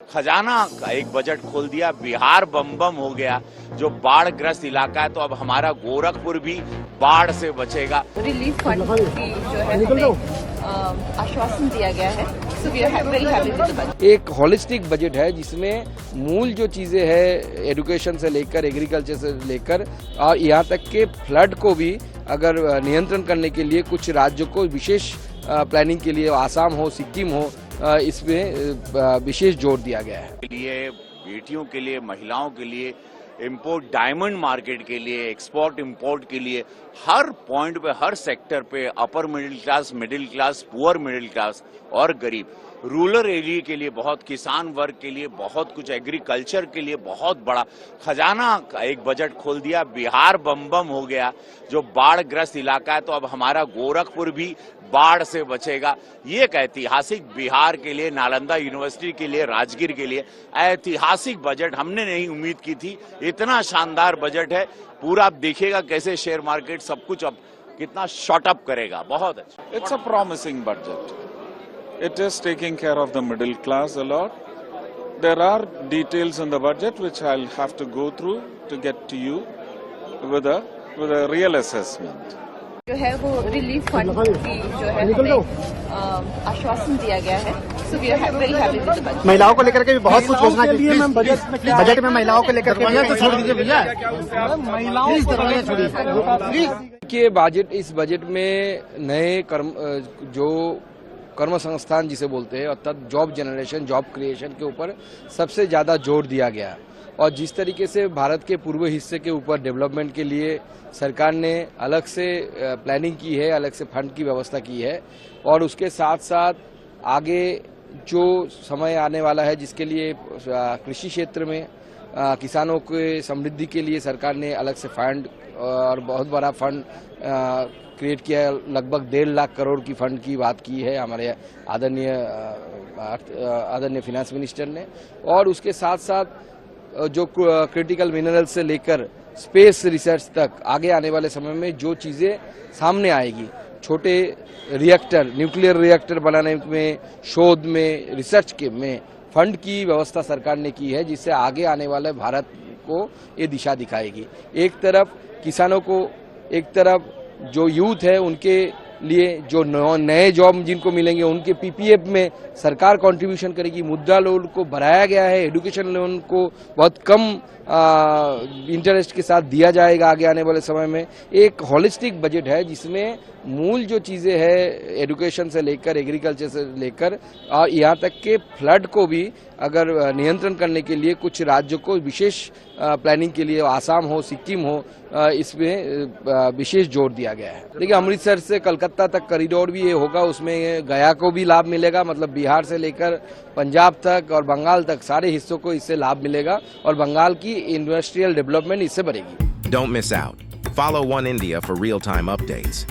खजाना का एक बजट खोल दिया, बिहार बम बम हो गया। जो बाढ़ ग्रस्त इलाका है तो अब हमारा गोरखपुर भी बाढ़ से बचेगा। रिलीफ फंड की जो है हमें आश्वासन दिया गया है। So we are very happy with the budget. एक होलिस्टिक बजट है जिसमें मूल जो चीजें हैं एजुकेशन से लेकर एग्रीकल्चर से लेकर और यहाँ तक के फ्लड को भी अगर नियंत्रण करने के लिए कुछ राज्यों को विशेष प्लानिंग के लिए आसाम हो सिक्किम हो इसमें विशेष जोर दिया गया है। के लिए बेटियों के लिए महिलाओं के लिए इंपोर्ट डायमंड मार्केट के लिए एक्सपोर्ट इंपोर्ट के लिए हर पॉइंट पे हर सेक्टर पे upper middle class poor middle class और गरीब रूरल एरिया के लिए बहुत किसान वर्ग के लिए बहुत कुछ एग्रीकल्चर के लिए बहुत बड़ा खजाना का एक बजट खोल दिया। बिहार बम बम हो गया। जो बाढ़ ग्रस्त इलाका है तो अब हमारा गोरखपुर भी बाढ़ से बचेगा। ये एक ऐतिहासिक बिहार के लिए नालंदा यूनिवर्सिटी के लिए राजगीर के लिए ऐतिहासिक बजट हमने नहीं उम्मीद की थी। इतना शानदार बजट है। पूरा आप देखिएगा कैसे शेयर मार्केट सब कुछ अब कितना शॉट अप करेगा। बहुत अच्छा। It's a promising budget. It is taking care of the middle class a lot. There are details in the budget which I'll have to go through to get to you with a real assessment. जो है वो relief fund की जो है हमें आश्वासन दिया गया है। So we are very happy with the budget. महिलाओं को लेकर के भी बहुत कुछ घोषणा की है। बजट में महिलाओं को लेकर के तो छोड़ दीजिए भैया, महिलाओं को छोड़िए। कि इस बजट में नए कर्म संस्थान जिसे बोलते हैं अर्थात जॉब जनरेशन जॉब क्रिएशन के ऊपर सबसे ज्यादा जोर दिया गया और जिस तरीके से भारत के पूर्व हिस्से के ऊपर डेवलपमेंट के लिए सरकार ने अलग से प्लानिंग की है, अलग से फंड की व्यवस्था की है और उसके साथ साथ आगे जो समय आने वाला है जिसके लिए कृषि क्षेत्र में किसानों के समृद्धि के लिए सरकार ने अलग से फंड और बहुत बड़ा फंड क्रिएट किया है। लगभग 1.5 लाख करोड़ की फंड की बात की है हमारे आदरणीय फाइनेंस मिनिस्टर ने और उसके साथ साथ जो क्रिटिकल मिनरल से लेकर स्पेस रिसर्च तक आगे आने वाले समय में जो चीजें सामने आएगी छोटे रिएक्टर न्यूक्लियर रिएक्टर बनाने में शोध में रिसर्च के में फंड की व्यवस्था सरकार ने की है जिससे आगे आने वाले भारत को ये दिशा दिखाएगी। एक तरफ किसानों को एक तरफ जो यूथ है उनके लिए जो नए जॉब जिनको मिलेंगे उनके पीपीएफ में सरकार कंट्रीब्यूशन करेगी। मुद्रा लोन को बढ़ाया गया है, एजुकेशन लोन को बहुत कम इंटरेस्ट के साथ दिया जाएगा आगे आने वाले समय में। एक होलिस्टिक बजट है जिसमें मूल जो चीजें हैं एजुकेशन से लेकर एग्रीकल्चर से लेकर और यहाँ तक के फ्लड को भी अगर नियंत्रण करने के लिए कुछ राज्यों को विशेष प्लानिंग के लिए आसाम हो सिक्किम हो इसमें विशेष जोर दिया गया है। देखिए अमृतसर से कलकत्ता तक कॉरिडोर भी ये होगा, उसमें गया को भी लाभ मिलेगा, मतलब बिहार से लेकर पंजाब तक और बंगाल तक सारे हिस्सों को इससे लाभ मिलेगा और बंगाल की इंडस्ट्रियल डेवलपमेंट इससे बढ़ेगी। Don't miss out. Follow One India for real-time updates.